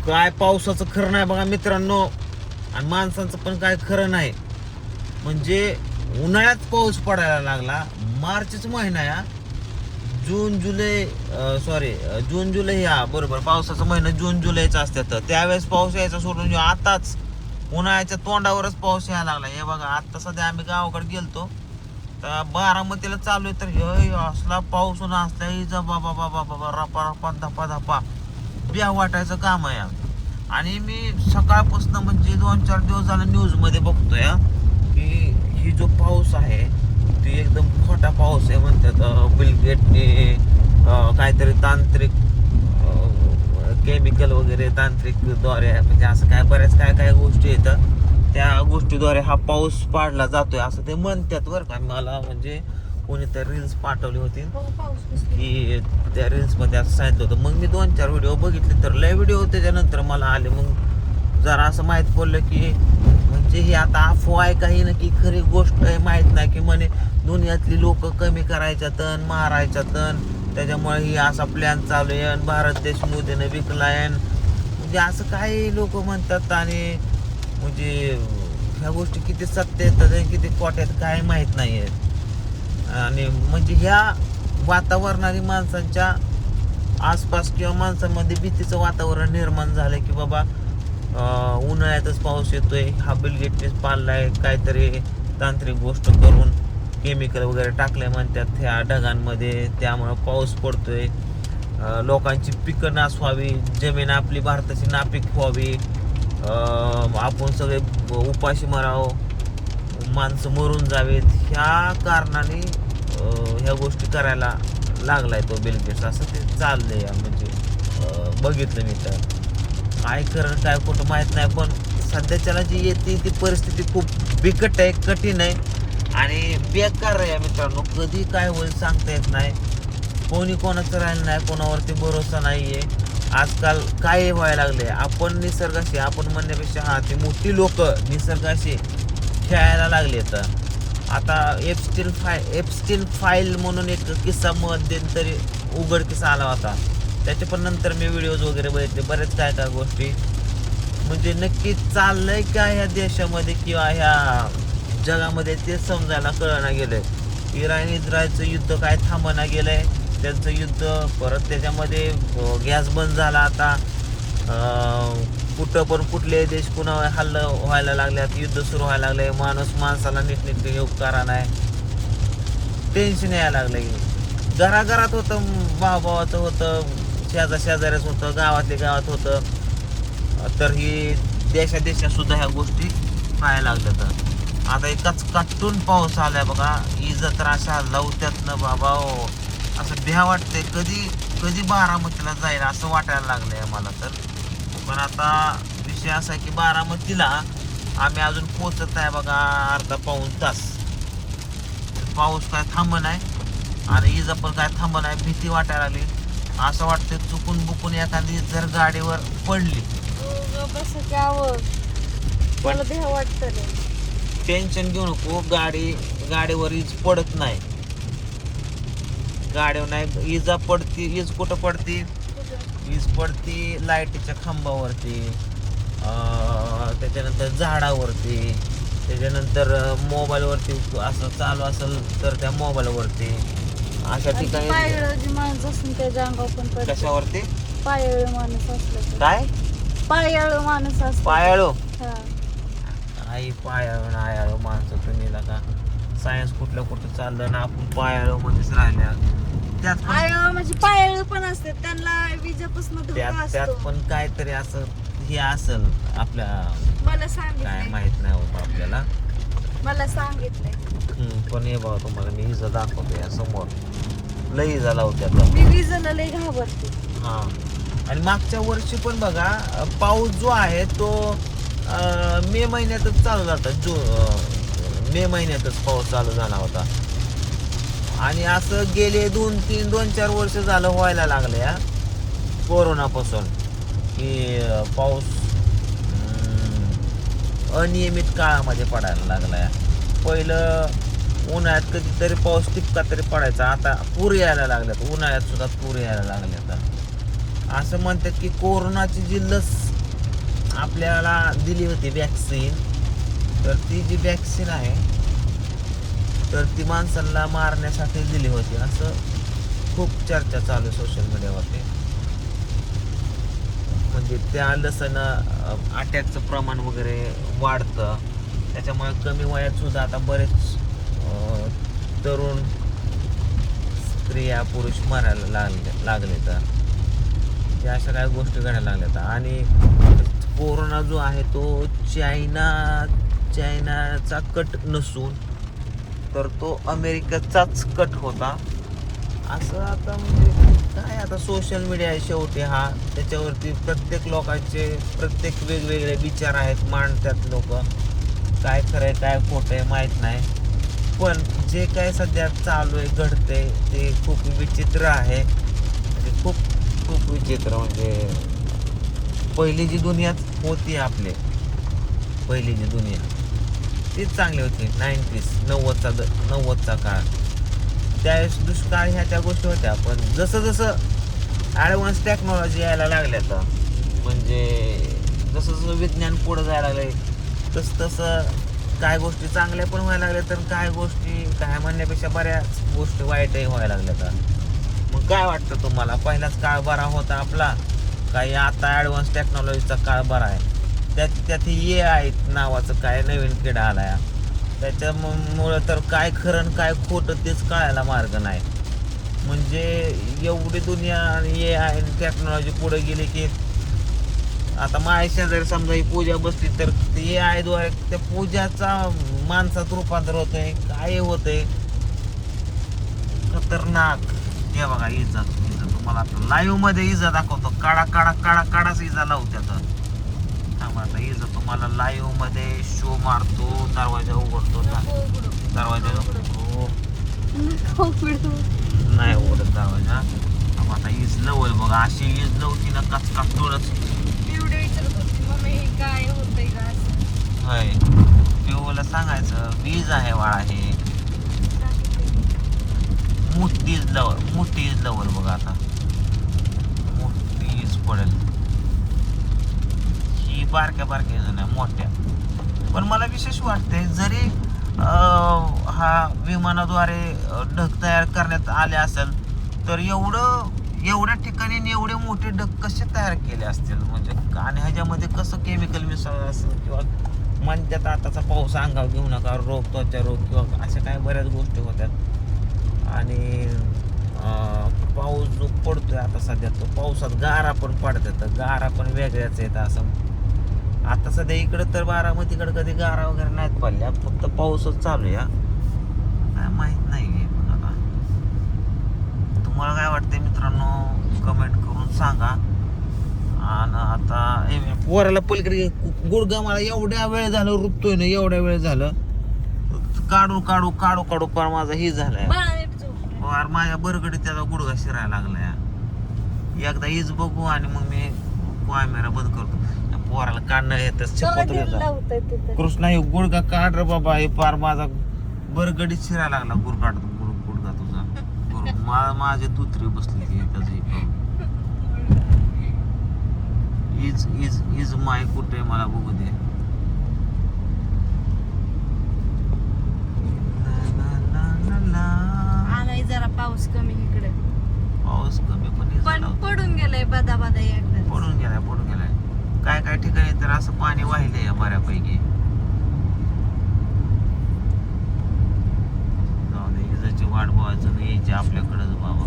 काय पावसाचं खरं नाही बघा मित्रांनो, आणि माणसांचं पण काय खरं नाही. म्हणजे उन्हाळ्यात पाऊस पडायला लागला. मार्चच महिना या, जून जुलै जून जुलै या बरोबर पावसाचा महिना जून जुलैचा असतात. त्यावेळेस पाऊस यायचा सोडून आताच उन्हाळ्याच्या तोंडावरच पाऊस यायला लागला. हे बघा आता सध्या आम्ही गावाकडे गेलतो तर बारामतीला चालू आहे, तर हे असला पाऊस असला बाबा बाबा बाबा रपा रपा धपा धपा बिया वाटायचं काम आहे. आणि मी सकाळपासून म्हणजे 2-4 दिवस झालं न्यूजमध्ये बघतोय की ही जो पाऊस आहे ती एकदम खोटा पाऊस आहे म्हणतात. बिल गेटने काहीतरी तांत्रिक केमिकल वगैरे तांत्रिकद्वारे म्हणजे असं काय बऱ्याच काय काय गोष्टी येतात, त्या गोष्टीद्वारे हा पाऊस पाडला जातोय असं ते म्हणतात बरं का. मला म्हणजे कोणी तर रील्स पाठवली होती की त्या रील्समध्ये असं सांगितलं होतं. मग मी 2-4 व्हिडिओ बघितले तर लय व्हिडिओ त्याच्यानंतर मला आले. मग जरा असं माहीत पडलं की म्हणजे ही आता अफवा आहे काही ना की खरी गोष्ट आहे माहीत नाही, की म्हणे दुनियातली लोक कमी करायच्या तण मारायच्या तण त्याच्यामुळे ही असा प्लॅन चालू आहे. भारत देश मोदीने विकलाय म्हणजे असं काही लोक म्हणतात. आणि म्हणजे ह्या गोष्टी किती सत्य येतात आणि किती खोट्यात काय माहीत नाही आहेत. आणि म्हणजे ह्या वातावरणाने माणसांच्या आसपास किंवा माणसांमध्ये भीतीचं वातावरण निर्माण झालंय की बाबा उन्हाळ्यातच पाऊस येतोय, हा बिल गेटनेच पाडलाय काहीतरी तांत्रिक गोष्ट करून केमिकल वगैरे टाकले म्हणतात ह्या ढगांमध्ये, त्यामुळं पाऊस पडतोय. लोकांची पिकं नाश व्हावी, जमीन आपली भारताची नापीक व्हावी, आपण सगळे उपाशी मरावं, माणसं मरून जावेत, ह्या कारणाने ह्या गोष्टी करायला लागलाय तो बिल गेट्स असं ते चाललंय. म्हणजे बघितलं मी तर काय करणं काय कुठं माहीत नाही, पण सध्याच्याला जी येते ती परिस्थिती खूप बिकट आहे, कठीण आहे आणि बेकार आहे मित्रांनो. कधी काय होईल सांगता येत नाही. कोणी कोणाचं राहिलं नाही, कोणावरती भरोसा नाही आहे. आजकाल काय व्हायला लागले, आपण निसर्गाशी आपण म्हणण्यापेक्षा ती मोठी लोक निसर्गाशी खेळायला लागले. तर आता एप्स्टीन फाईल म्हणून एक किस्सा मध्यंतरी उघडकीस आला होता, त्याचे पण नंतर मी व्हिडिओज वगैरे बघितले बरेच काय काय गोष्टी. म्हणजे नक्की चाललंय का ह्या देशामध्ये किंवा ह्या जगामध्ये ते समजायला कळना गेलंय. इस्रायलचं युद्ध काय थांबना गेलंय, त्यांचं युद्ध परत त्याच्यामध्ये गॅस बंद झाला. आता कुठं पण कुठले देश पुन्हा हल्ला व्हायला लागल्यात, युद्ध सुरू व्हायला लागले, माणूस माणसाला नीटनीट उपकारा नाही, टेन्शन यायला लागलं. घराघरात होतं, भावाभावाचं होतं, शेजाऱ्याच होतं, गावातल्या गावात होतं, तर ही देशात सुद्धा ह्या गोष्टी व्हायला लागल्या. तर आता एकाच काटून पाऊस आलाय बघा, इजा तर अशा लावत्यात ना बाबा असं भ्या वाटतंय. कधी बारामतीला जाईल असं वाटायला लागलंय मला तर. पण आता विषय असा आहे की बारामतीला आम्ही अजून पोचत आहे बघा अर्धा-पाऊण तास. पाऊस काय थांब नाही आणि इजा पण काय थांब नाही, भीती वाटायला लागली. असं वाटतं चुकून बुकून एखादी जर गाडीवर पडली मला भ्या वाटतं. टेन्शन घेऊ नको, गाडीवर इज पडत नाही, गाडीवर नाही इजा पडती. इज कुठं पडती, वीज पडती लाईटीच्या खांबावरती, त्याच्यानंतर झाडावरती, त्याच्यानंतर मोबाईलवरती असं चालू असेल तर त्या मोबाईलवरती अशा ठिकाणी. पायाळू माणूस असून त्याच्या अंगावर पण पडते. कशावरती? पायाळू माणूस असलं. काय पायाळू माणूस असतो. पायाळू? हा. आई पायाळू ना आयाळू माणसं तुम्ही का सायन्स कुठं चाललं ना, आपण पायाळू मध्येच राहिल्या. त्यात म्हणजे पायाळू पण असते, त्यांना विजेपासून धोका त्यात असतो. पण काहीतरी असं हे असेल आपल्या, मला काय सांगितलंय, माहित नाही होतं आपल्याला. मला सांगितलंय. पण हे बघा तुम्हाला मी इजा दाखवतो या समोर, लई इजा लावते आता. मी विजेला लई घाबरते. हा, आणि मागच्या वर्षी पण बघा पाऊस जो आहे तो मे महिन्यातच चालू झाला. मे महिन्यातच पाऊस चालू झाला होता. आणि असं गेले 2-4 वर्ष झालं व्हायला लागलं या कोरोनापासून की पाऊस अनियमित काळामध्ये पडायला लागला. पहिलं उन्हाळ्यात कधीतरी पाऊस टिपका तरी पडायचा, आता पूर यायला लागल्यात, उन्हाळ्यात सुद्धा पूर यायला लागल्यात. असं म्हणतात की कोरोनाची जी लस आपल्याला दिली होती वॅक्सिन, तर ती जी वॅक्सिन आहे तर ती माणसांना मारण्यासाठी दिली होती असं खूप चर्चा चालू आहे सोशल मीडियावरती. म्हणजे त्या लसनं अटॅकचं प्रमाण वगैरे वाढतं, त्याच्यामुळे कमी वयात सुद्धा आता बरेच तरुण स्त्रिया पुरुष मरायला लागले तर त्या अशा काही गोष्टी घडायला लागल्यात. आणि कोरोना जो आहे तो चायनाचा कट नसून तर तो अमेरिकेचाच कट होता असं. आता म्हणजे काय, आता सोशल मीडिया आहे शेवटी हा, त्याच्यावरती प्रत्येक लोकांचे प्रत्येक वेगवेगळे विचार आहेत, मांडतात लोक. काय खरं आहे काय खोटं आहे माहीत नाही, पण जे काय सध्या चालू आहे घडते ते खूप विचित्र आहे. म्हणजे खूप खूप विचित्र. म्हणजे पहिली जी दुनिया होती आपली, पहिली जी दुनिया तीच चांगली होती. 90चा काळ, त्यावेळेस दुष्काळ ह्या त्या गोष्टी होत्या. पण जसं जसं ॲडव्हान्स टेक्नॉलॉजी यायला लागल्या तर म्हणजे जसं जसं विज्ञान पुढं जायला लागले तसं काय गोष्टी चांगल्या पण व्हायला लागल्या, तर काय गोष्टी काय म्हणण्यापेक्षा बऱ्याच गोष्टी वाईटही व्हायला लागल्या. तर मग काय वाटतं तुम्हाला, पहिलाच काळ बरा होता आपला काही आता ॲडव्हान्स टेक्नॉलॉजीचा काळ बरा आहे? त्यात AI नावाचं काय नवीन किडा आलाय, त्याच्यामुळं तर काय खरं काय खोटं तेच कळायला मार्ग नाही. म्हणजे एवढी दुनिया आणि AI टेक्नॉलॉजी पुढे गेली की आता माझ्या शेजारी समजा ही पूजा बसली तर AI द्वारे त्या पूजाचा माणसात रूपांतर होतंय, काय होतंय खतरनाक. हे बघा इज्जत तुम्हाला लाईव्ह मध्ये इजा दाखवतो, काढाच इजा लावत्यात. आता इजा तुम्हाला लाईव्ह मध्ये शो मारतो, दरवाजा उघडतो, दरवाजा नाही उघडत दरवाजा. आता इज लवल बघा, अशी इज लवती ना कचका थोडंच होय. पिऊला सांगायचं वीज आहे वाळा, हे मोठी इज लवल बघा. आता मोठी इज पडेल, ही बारक्या जण मोठ्या. पण मला विशेष वाटते जरी हा विमानाद्वारे ढग तयार करण्यात आले असेल तर एवढ्या ठिकाणी एवढे मोठे ढग कसे तयार केले असतील म्हणजे, आणि ह्याच्यामध्ये कसं केमिकल मिसळलं असेल, किंवा म्हणतात आताचा पाऊस अंगावर घेऊ नका, त्वचा रोग किंवा अशा काही बऱ्याच गोष्टी होत्यात. आणि पाऊस जो पडतोय आता सध्या तो पावसात गारा पण पडतात, तर गारा पण वेगळ्याच आहेत असं. आता सध्या इकडं तर बारामतीकडे कधी गारा वगैरे नाहीत पडल्या, फक्त पाऊसच चालू आहे. काय माहित नाही. पण आता तुम्हाला काय वाटतंय मित्रांनो, कमेंट करून सांगा. आणि आता पोराला पलीकडे गुडगा मला एवढ्या वेळ झालं रुपतोय ना, एवढ्या वेळ झालं काढू पण माझा हे झालाय. माझ्या बरगडी त्याचा गुडघा शिरायला लागलाय. एकदा हीच बघू आणि मग मी कॅमेरा बंद करतो. पोराला काढणं येतच कृष्णा, हे गुडघा काढ रे बाबा, हे पार माझा बरगडीत शिरायला लागला गुडघा तुझा. माझे दुसरी बसली ती त्याचं इज माय कुठे मला बघू दे. आलाय जरा पाऊस कमी इकडे, पाऊस कमी पण पडून गेलाय बदा एकदा पडून गेलाय. काय ठिकाणी तर असं पाणी वाहिलंय बऱ्यापैकी. जाऊ दे, इजाची वाट बघायचं यायची आपल्याकडंच बाबा.